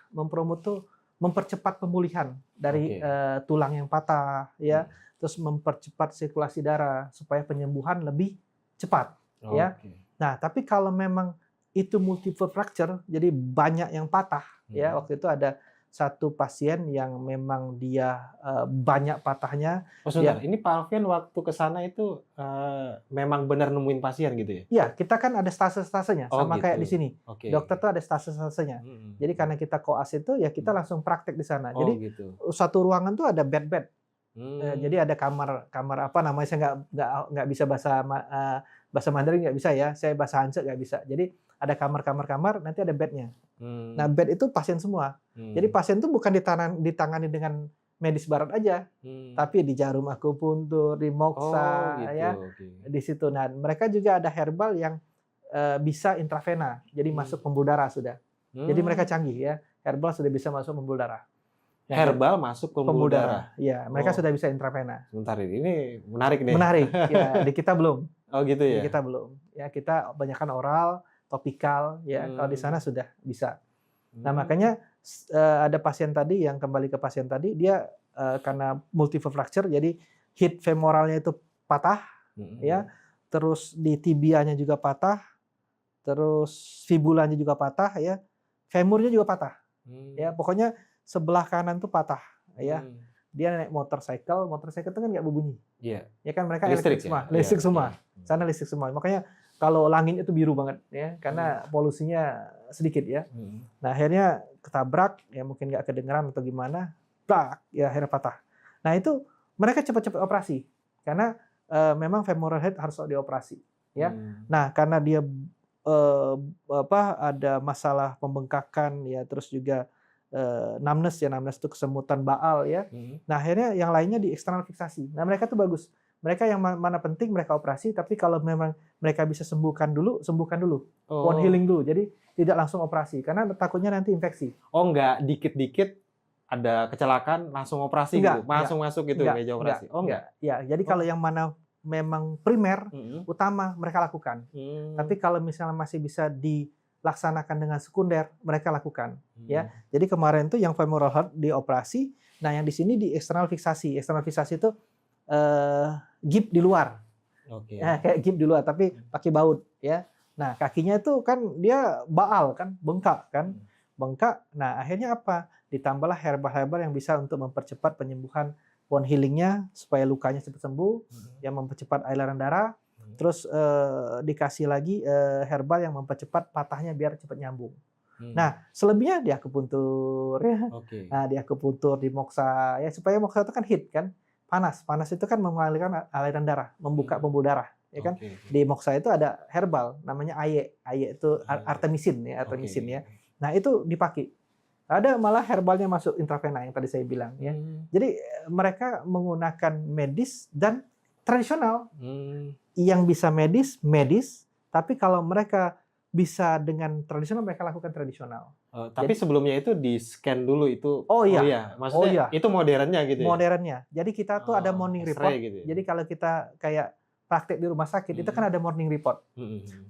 tuh mempercepat pemulihan dari Oke. tulang yang patah ya, Mhm. terus mempercepat sirkulasi darah supaya penyembuhan lebih cepat ya. Oke. Nah, tapi kalau memang itu multiple fracture, jadi banyak yang patah ya. Mhm. Waktu itu ada satu pasien yang memang dia banyak patahnya Oh, sebentar, ya. ini Pak Alfian waktu ke sana itu, memang benar nemuin pasien gitu ya? Iya, kita kan ada stase-stasenya, Oh, sama kayak gitu. di sini. Oke. Dokter tuh ada stase-stasenya. Mhm. Jadi karena kita koas itu, ya kita Mhm. langsung praktek di sana. Oh, Jadi gitu. satu ruangan tuh ada bed-bed. Mmm. Jadi ada kamar kamar apa namanya, saya nggak bisa bahasa Mandarin nggak bisa ya, saya bahasa Hanja nggak bisa. Jadi ada kamar-kamar-kamar, nanti ada bednya. Nah, Mmm. bed itu pasien semua. Jadi Mmm. pasien tuh bukan ditangani dengan medis barat aja, Mmm. tapi di jarum akupuntur, di Oh, moksa gitu, ya, oke. di situ. Nah, mereka juga ada herbal yang bisa intravena, jadi Mmm. masuk pembuluh darah sudah. Jadi mereka Mmm. canggih ya, herbal sudah bisa masuk pembuluh darah. Nah, Herbal masuk pembuluh pembuluh darah? darah, ya mereka Oh, sudah bisa intravena. sebentar ini menarik nih. Menarik, ya di kita belum, Oh, gitu di ya? kita belum. Ya kita kebanyakan oral, topikal, ya kalau di sana Mmm. sudah bisa. Nah Mmm. makanya ada pasien tadi yang kembali ke pasien tadi, dia karena multiple fracture, jadi hip femoralnya itu patah, ya, Mhm. terus di tibianya juga patah, terus fibulanya juga patah, ya, femurnya juga patah, ya, Mmm. pokoknya sebelah kanan tuh patah, ya. Mmm. Dia naik motorcycle itu kan nggak berbunyi, Iya. ya kan mereka Listrik elektrik ya? semua, Iya, listrik iya. semua, sana listrik semua. Makanya kalau langitnya itu biru banget, ya, Mmm. karena polusinya sedikit, ya. Mhm. Nah, akhirnya ketabrak, ya mungkin nggak kedengeran atau gimana, plak, ya akhirnya patah. Nah, itu mereka cepat-cepat operasi, karena memang femoral head harus dioperasi, ya. Mmm. Nah, karena dia ada masalah pembengkakan, ya, terus juga numbness itu kesemutan baal, ya. Mhm. Nah, akhirnya yang lainnya di eksternal fiksasi. Nah, mereka tuh bagus. Mereka yang mana penting mereka operasi, tapi kalau memang mereka bisa sembuhkan dulu. Wound Oh. healing dulu. Jadi tidak langsung operasi karena takutnya nanti infeksi. Oh, nggak dikit-dikit ada kecelakaan langsung operasi gitu? Langsung masuk gitu meja operasi? Oh, Enggak. nggak? Ya, jadi kalau Oh. yang mana memang primer, Mhm. utama mereka lakukan. Mmm. Tapi kalau misalnya masih bisa dilaksanakan dengan sekunder, mereka lakukan, Mmm. ya. Jadi kemarin tuh yang femoral heart dioperasi, nah yang di sini di eksternal fiksasi. Eksternal fiksasi itu gip di luar. Oke. Kayak gip di luar tapi pakai baut, ya. Nah, kakinya itu kan dia baal kan, bengkak kan. Mhm. Bengkak. Nah, akhirnya apa? Ditambahlah herbal-herbal yang bisa untuk mempercepat penyembuhan wound healing-nya supaya lukanya cepat sembuh, Mhm. yang mempercepat aliran darah. Mhm. Terus dikasih lagi herbal yang mempercepat patahnya biar cepat nyambung. Mmm. Nah, selebihnya di akupuntur ya. Oke. Nah, di akupuntur, di moksa ya supaya moksa itu kan heat kan, panas. Panas itu kan mengalirkan aliran darah, membuka Mmm. pembuluh darah, ya kan. Oke, oke. Di moksa itu ada herbal namanya aye. Aye itu Aye. artemisin ya, Oke, artemisin oke, ya. oke. Nah, itu dipakai. Ada malah herbalnya masuk intravena yang tadi saya bilang ya. Jadi mereka menggunakan medis dan tradisional. Yang bisa medis, tapi kalau mereka bisa dengan tradisional, mereka lakukan tradisional. Tapi sebelumnya itu di-scan dulu itu. Oh iya. Maksudnya itu modernnya gitu ya? Modernnya. Jadi kita tuh ada morning report. Gitu ya? Jadi kalau kita kayak praktek di rumah sakit, itu kan ada morning report.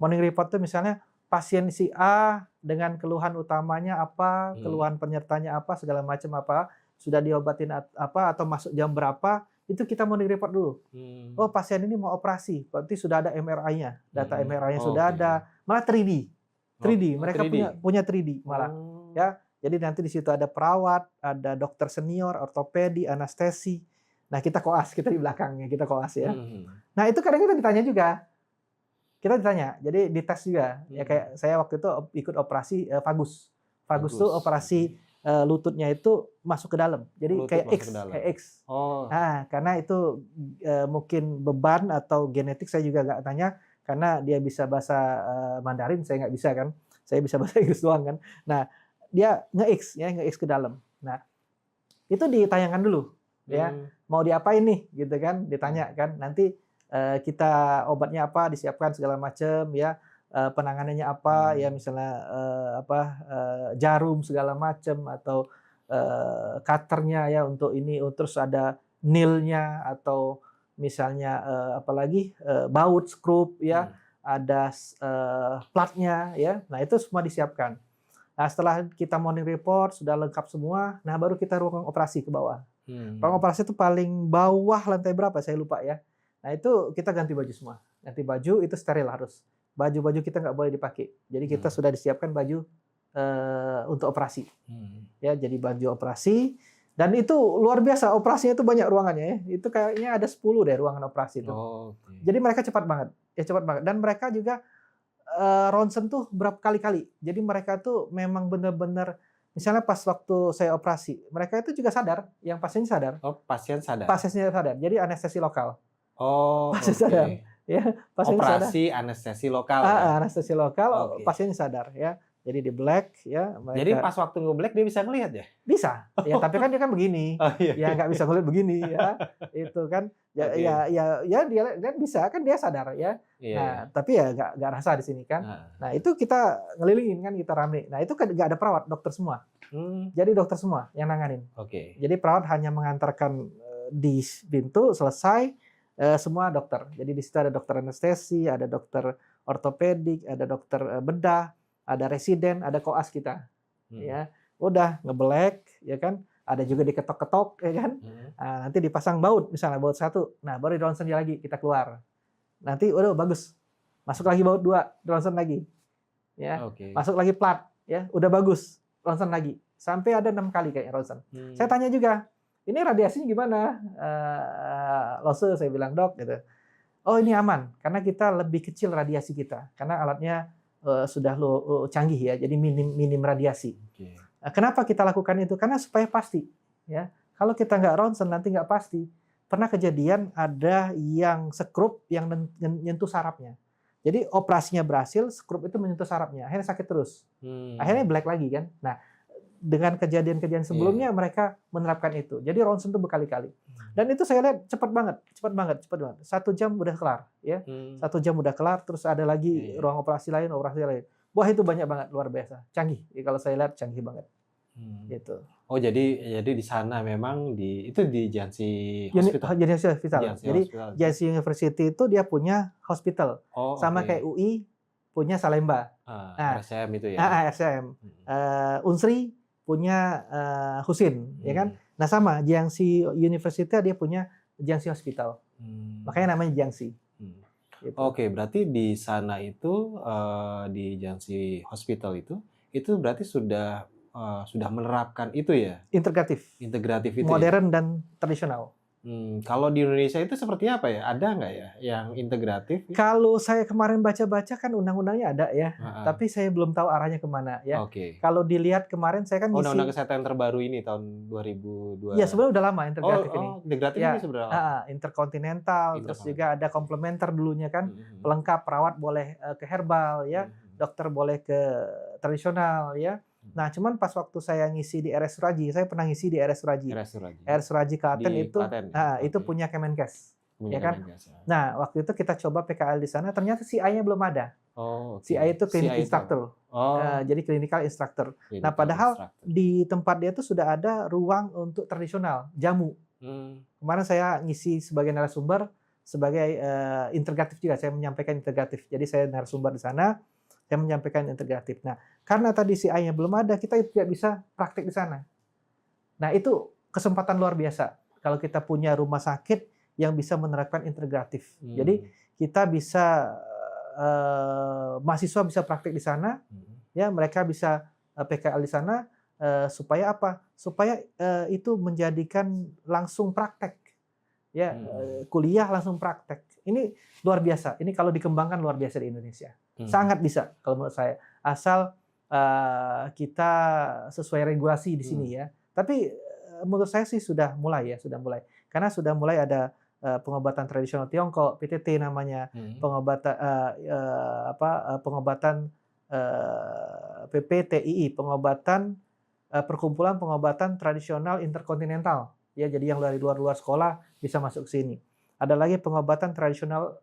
Morning report tuh misalnya pasien si A dengan keluhan utamanya apa, keluhan penyertanya apa, segala macam apa, sudah diobatin apa, atau masuk jam berapa, itu kita morning report dulu. Oh, pasien ini mau operasi, berarti sudah ada MRI-nya, data MRI-nya sudah ada, malah 3D. 3D, mereka punya 3D malah. Ya, jadi nanti di situ ada perawat, ada dokter senior, ortopedi, anestesi. Nah, kita koas, kita di belakangnya, kita koas ya. Nah, itu kadang kita ditanya juga. Kita ditanya, jadi dites juga. Ya kayak saya waktu itu ikut operasi vagus. Vagus tuh operasi lututnya itu masuk ke dalam. Jadi kayak X. Nah, karena itu mungkin beban atau genetik saya juga nggak tanya, karena dia bisa bahasa Mandarin, saya nggak bisa kan. Saya bisa bahasa Inggris doang kan. Nah, dia nge-X ke dalam. Nah, itu ditayangkan dulu ya. Mau diapain nih gitu kan, ditanya kan. Nanti kita obatnya apa disiapkan segala macam ya, penanganannya apa ya, misalnya jarum segala macam atau cutternya ya untuk ini, terus ada nilnya atau misalnya apalagi baut skrup ya, ada platnya ya. Nah, itu semua disiapkan. Nah, setelah kita morning report sudah lengkap semua, nah baru kita ruang operasi ke bawah. Ruang operasi itu paling bawah lantai berapa saya lupa ya. Nah, itu kita ganti baju semua. Ganti baju itu steril harus. Baju-baju kita nggak boleh dipakai. Jadi kita sudah disiapkan baju untuk operasi. Ya, jadi baju operasi. Dan itu luar biasa, operasinya itu banyak ruangannya ya. Itu kayaknya ada 10 deh ruangan operasi itu. Jadi mereka cepat banget. Ya cepat banget. Dan mereka juga ronsen tuh berapa kali-kali. Jadi mereka tuh memang benar-benar, misalnya pas waktu saya operasi, mereka itu juga sadar, yang pasiennya sadar. Oh, pasien sadar. Pasiennya sadar. Jadi anestesi lokal. Oh, pasien sadar. Ya, pasien operasi sadar. anestesi lokal. Ya? Anestesi lokal, pasiennya sadar ya. Jadi di black ya. Mereka... Jadi pas waktu nge-black dia bisa ngelihat ya? Bisa. Ya, tapi kan dia kan begini. Ya nggak bisa ngelihat begini ya. Itu kan ya dia bisa kan, dia sadar ya. Nah, tapi ya nggak rasa di sini kan. Nah, itu kita ngelilingin kan, kita rame. Nah, itu kan nggak ada perawat, dokter semua. Jadi dokter semua yang nanganin. Jadi perawat hanya mengantarkan di pintu, selesai, semua dokter. Jadi di situ ada dokter anestesi, ada dokter ortopedik, ada dokter bedah, ada residen, ada koas kita. Ya, udah ngebelek ya kan. Ada juga diketok-ketok ya kan. Nah, nanti dipasang baut, misalnya baut 1. Nah, baru di ronsen lagi, kita keluar. Nanti udah bagus. Masuk lagi baut 2, di ronsen lagi. Ya. Masuk lagi plat, ya, udah bagus. Ronsen lagi. Sampai ada 6 kali kayaknya ronsen. Saya tanya juga, ini radiasinya gimana? Lose, saya bilang, dok gitu. Oh, ini aman karena kita lebih kecil radiasi kita. Karena alatnya sudah canggih ya, jadi minim radiasi. Kenapa kita lakukan itu? Karena supaya pasti. Ya, kalau kita nggak ronsen nanti nggak pasti. Pernah kejadian ada yang skrup yang nyentuh sarafnya. Jadi operasinya berhasil, skrup itu menyentuh sarafnya, akhirnya sakit terus. Akhirnya black lagi kan. Nah, dengan kejadian-kejadian sebelumnya mereka menerapkan itu. Jadi ronsen itu berkali-kali. Dan itu saya lihat cepat banget. 1 jam udah kelar, ya. 1 jam udah kelar, terus ada lagi ruang operasi lain. Wah, itu banyak banget, luar biasa. Canggih. Ya, kalau saya lihat canggih banget. Gitu. Oh, jadi di sana memang itu di Jiangxi Hospital. Jadi Jiangxi University itu dia punya hospital. Sama kayak UI punya Salemba. RSCM itu ya. RSCM. Unsri punya Husin, ya kan? Nah, sama Jiangxi University dia punya Jiangxi Hospital. Makanya namanya Jiangxi. Gitu. Oke, berarti di sana itu di Jiangxi Hospital itu berarti sudah menerapkan itu ya? Integratif itu. Modern dan tradisional. Kalau di Indonesia itu seperti apa ya? Ada nggak ya yang integratif? Kalau saya kemarin baca-baca kan undang-undangnya ada ya, tapi saya belum tahu arahnya kemana ya. Kalau dilihat kemarin saya kan undang-undang kesehatan terbaru ini tahun 2002. Ya, sebenarnya udah lama integratif ini. Integratif ya, ini sebenarnya. Interkontinental, terus juga ada komplementer dulunya kan, pelengkap, perawat boleh ke herbal ya, dokter boleh ke tradisional ya. Nah, cuman pas waktu saya ngisi di RS Suraji, saya pernah ngisi di RS Suraji. RS Suraji. RS Suraji Klaten Di itu, Klaten ya? itu Oke. punya Kemenkes, Punya ya kan? Kemenkes ya. Nah, waktu itu kita coba PKL di sana, ternyata CI-nya belum ada. Oh, oke. CI itu clinic CI itu instructor, oh, jadi clinical instructor. Nah, clinical padahal instructor. di tempat dia itu sudah ada ruang untuk tradisional, jamu. Kemarin saya ngisi sebagai narasumber, sebagai integratif juga, saya menyampaikan integratif. Jadi saya narasumber di sana, saya menyampaikan integratif. Nah, karena tadi CI-nya belum ada, kita tidak bisa praktik di sana. Nah, itu kesempatan luar biasa kalau kita punya rumah sakit yang bisa menerapkan integratif. Jadi kita bisa mahasiswa bisa praktik di sana, ya mereka bisa PKL di sana, supaya apa? Supaya itu menjadikan langsung praktek, ya kuliah langsung praktek. Ini luar biasa. Ini kalau dikembangkan luar biasa di Indonesia. Sangat bisa kalau menurut saya, asal kita sesuai regulasi di sini ya. Tapi menurut saya sih sudah mulai ya, sudah mulai. Karena sudah mulai ada pengobatan tradisional Tiongkok, PTT namanya, pengobatan pengobatan PPTII, pengobatan perkumpulan pengobatan tradisional interkontinental. Ya, jadi yang dari luar sekolah bisa masuk ke sini. Ada lagi pengobatan tradisional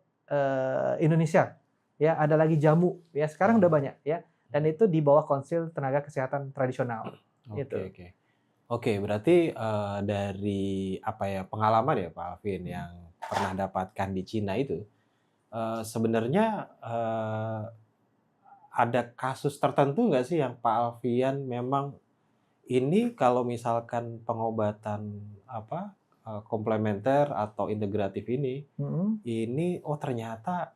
Indonesia. Ya, ada lagi jamu. Ya, sekarang udah banyak ya. Dan itu di bawah Konsil Tenaga Kesehatan Tradisional. Oke, berarti dari pengalaman ya Pak Alvin yang pernah dapatkan di Cina itu, sebenarnya ada kasus tertentu nggak sih yang Pak Alfian memang ini kalau misalkan pengobatan komplementer atau integratif ini ternyata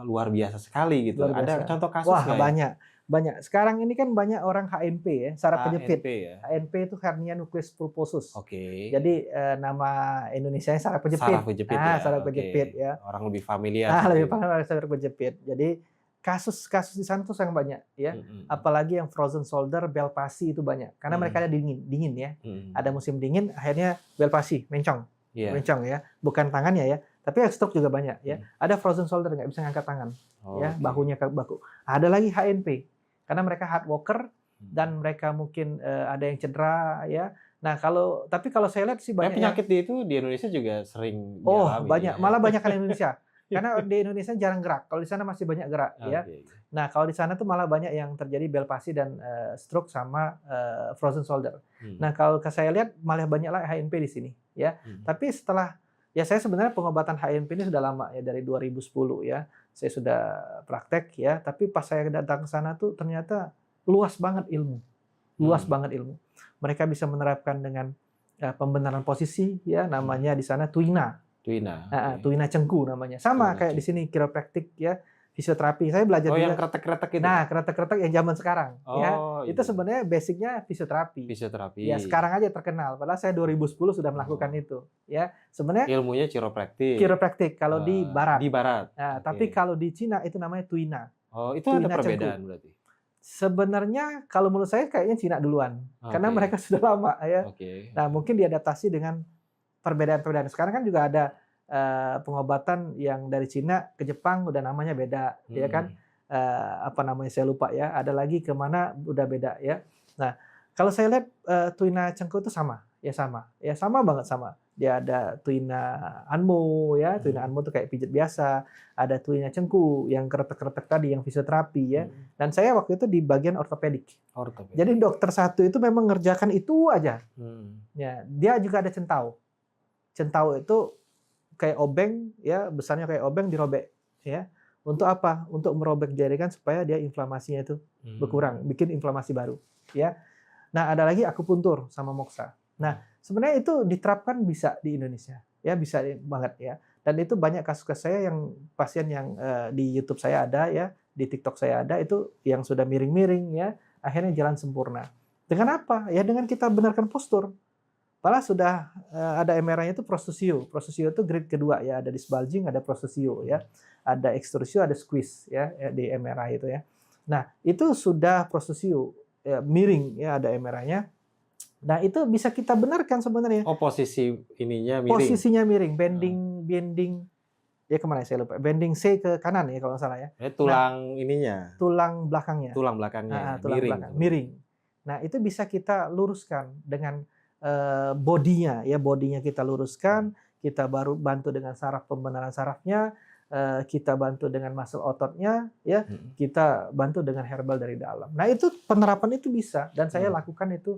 luar biasa sekali gitu. Ada contoh kasus nggak? Wah, banyak. Sekarang ini kan banyak orang HNP ya, saraf penjepit. Ya? HNP itu hernia nucleus pulposus. Oke. Jadi nama Indonesianya saraf penjepit. Saraf penjepit ya. Saraf penjepit ya. Orang lebih familiar. Lebih familiar saraf penjepit. Jadi kasus di sana tuh sangat banyak ya. Apalagi yang frozen shoulder, bel pasi itu banyak. Karena mereka ada dingin ya. Ada musim dingin, akhirnya bel pasi, mencong ya. Bukan tangannya ya. Tapi stroke juga banyak ya. Ada frozen shoulder nggak bisa ngangkat tangan, ya bahunya ke bahu. Ada lagi HNP karena mereka hard worker dan mereka mungkin ada yang cedera ya. Nah tapi kalau saya lihat sih banyak penyakit itu di Indonesia juga sering dialami. Banyak, malah banyak kan Indonesia. Karena di Indonesia jarang gerak. Kalau di sana masih banyak gerak ya. Nah kalau di sana tuh malah banyak yang terjadi bel pasi dan stroke sama frozen shoulder. Nah kalau saya lihat malah banyak lah HNP di sini ya. Tapi setelah ya saya sebenarnya pengobatan HNP ini sudah lama ya, dari 2010 ya. Saya sudah praktek ya, tapi pas saya datang ke sana tuh ternyata luas banget ilmu. Mereka bisa menerapkan dengan pembenaran posisi ya, namanya di sana tuina. Tuina cengku namanya. Sama kayak di sini kiropraktik ya, fisioterapi. Saya belajar juga. Yang kretek-kretek itu. Nah, kretek-kretek yang zaman sekarang ya. Itu sebenarnya basicnya fisioterapi. Ya, sekarang aja terkenal. Padahal saya 2010 sudah melakukan itu ya. Sebenarnya ilmunya kiropraktik. Kiropraktik kalau di barat. Di barat. Nah, tapi kalau di Cina itu namanya tuina. Itu tuina ada perbedaan cengku. Berarti. Sebenarnya kalau menurut saya kayaknya Cina duluan. Karena mereka sudah lama ya. Nah, mungkin diadaptasi dengan perbedaan-perbedaan. Sekarang kan juga ada pengobatan yang dari Cina ke Jepang udah namanya beda, ya kan? Saya lupa ya. Ada lagi kemana udah beda ya. Nah, kalau saya lihat tuina cengku itu sama banget sama. Dia ada tuina anmo ya, tuina anmo itu kayak pijat biasa. Ada tuina cengku yang kretek-kretek tadi yang fisioterapi ya. Dan saya waktu itu di bagian ortopedik. Jadi dokter satu itu memang ngerjakan itu aja. Ya, dia juga ada centau. Centau itu kayak obeng ya, besarnya kayak obeng dirobek ya. Untuk apa? Untuk merobek jaringan supaya dia inflamasinya itu berkurang, bikin inflamasi baru ya. Nah, ada lagi akupuntur sama moksa. Nah, sebenarnya itu diterapkan bisa di Indonesia ya, bisa banget ya. Dan itu banyak kasus saya yang pasien yang di YouTube saya ada ya, di TikTok saya ada, itu yang sudah miring-miring ya, akhirnya jalan sempurna. Dengan apa? Ya dengan kita benarkan postur. Malah sudah ada MRI-nya itu prosesio. Prosesio itu grade kedua ya, ada disbulging, ada prosesio ya. Ada extrusio, ada squeeze ya di MRI itu ya. Nah, itu sudah prosesio ya, miring ya, ada MRI-nya. Nah, itu bisa kita benarkan sebenarnya. Posisi ininya miring. Posisinya miring, bending ya kemana saya lupa. Bending C ke kanan ya kalau nggak salah ya. Tulang ininya. Tulang belakangnya. Tulang belakangnya. Tulang belakang miring. Nah, itu bisa kita luruskan dengan bodinya ya, bodinya kita luruskan, kita baru bantu dengan saraf pembenaran sarafnya, kita bantu dengan muscle ototnya ya, Mhm. kita bantu dengan herbal dari dalam. Nah, itu penerapan itu bisa dan saya Mhm. lakukan itu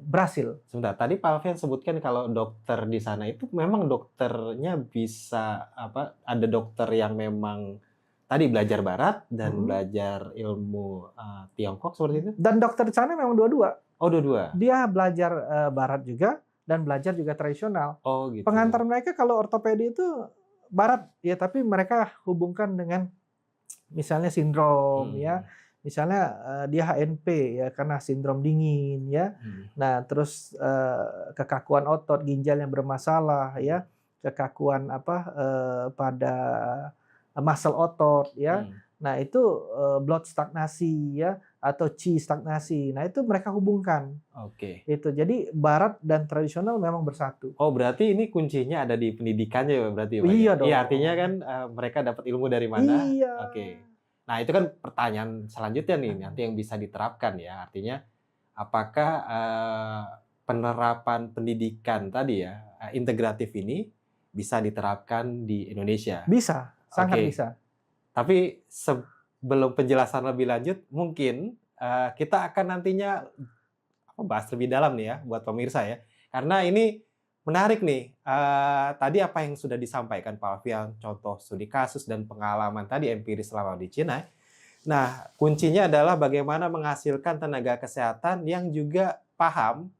berhasil. Sebentar, tadi Pak Alfian sebutkan kalau dokter di sana itu memang dokternya bisa apa, ada dokter yang memang tadi belajar barat dan Mhm. belajar ilmu, Tiongkok seperti itu? Dan dokter di sana memang dua-dua. Oh, dua-dua? Dia belajar barat juga dan belajar juga tradisional. Oh, gitu. Pengantar mereka kalau ortopedi itu barat ya, tapi mereka hubungkan dengan misalnya sindrom ya. Hmm. Misalnya dia HNP ya karena sindrom dingin ya. Mhm. Nah, terus kekakuan otot, ginjal yang bermasalah ya, kekakuan pada muscle otot ya. Hmm. Nah, itu blood stagnasi ya atau qi stagnasi. Nah, itu mereka hubungkan. Oke. Itu. Jadi barat dan tradisional memang bersatu. Oh, berarti ini kuncinya ada di pendidikannya ya berarti ya, Pak, ya? Iya Iya, dong. artinya kan, mereka dapat ilmu dari mana? Iya. Oke. Nah, itu kan pertanyaan selanjutnya nih, nanti yang bisa diterapkan ya. Artinya, apakah, penerapan pendidikan tadi ya, integratif ini bisa diterapkan di Indonesia? Bisa, sangat Oke. bisa. Tapi sebelum penjelasan lebih lanjut, mungkin, kita akan nantinya bahas lebih dalam nih ya, buat pemirsa ya. Karena ini menarik nih, tadi apa yang sudah disampaikan Pak Alfian, contoh studi kasus dan pengalaman tadi empiris selama di Cina. Nah, kuncinya adalah bagaimana menghasilkan tenaga kesehatan yang juga paham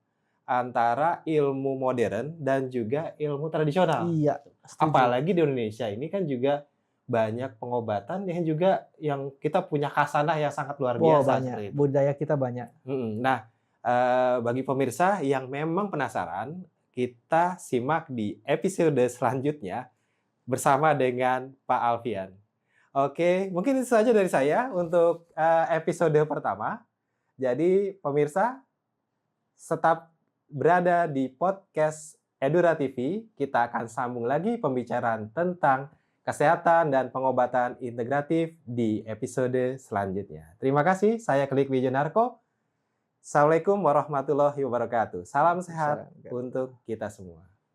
antara ilmu modern dan juga ilmu tradisional. Iya, setuju. Apalagi di Indonesia ini kan juga banyak pengobatan yang kita punya khasanah yang sangat luar Wah, biasa banyak. seperti itu. Budaya kita banyak. Nah, bagi pemirsa yang memang penasaran, kita simak di episode selanjutnya bersama dengan Pak Alfian. Oke, mungkin itu saja dari saya untuk episode pertama. Jadi pemirsa, tetap berada di podcast Edura TV. Kita akan sambung lagi pembicaraan tentang kesehatan dan pengobatan integratif di episode selanjutnya. Terima kasih, saya Klik Wijonarko. Assalamualaikum warahmatullahi wabarakatuh. Salam sehat untuk kita semua.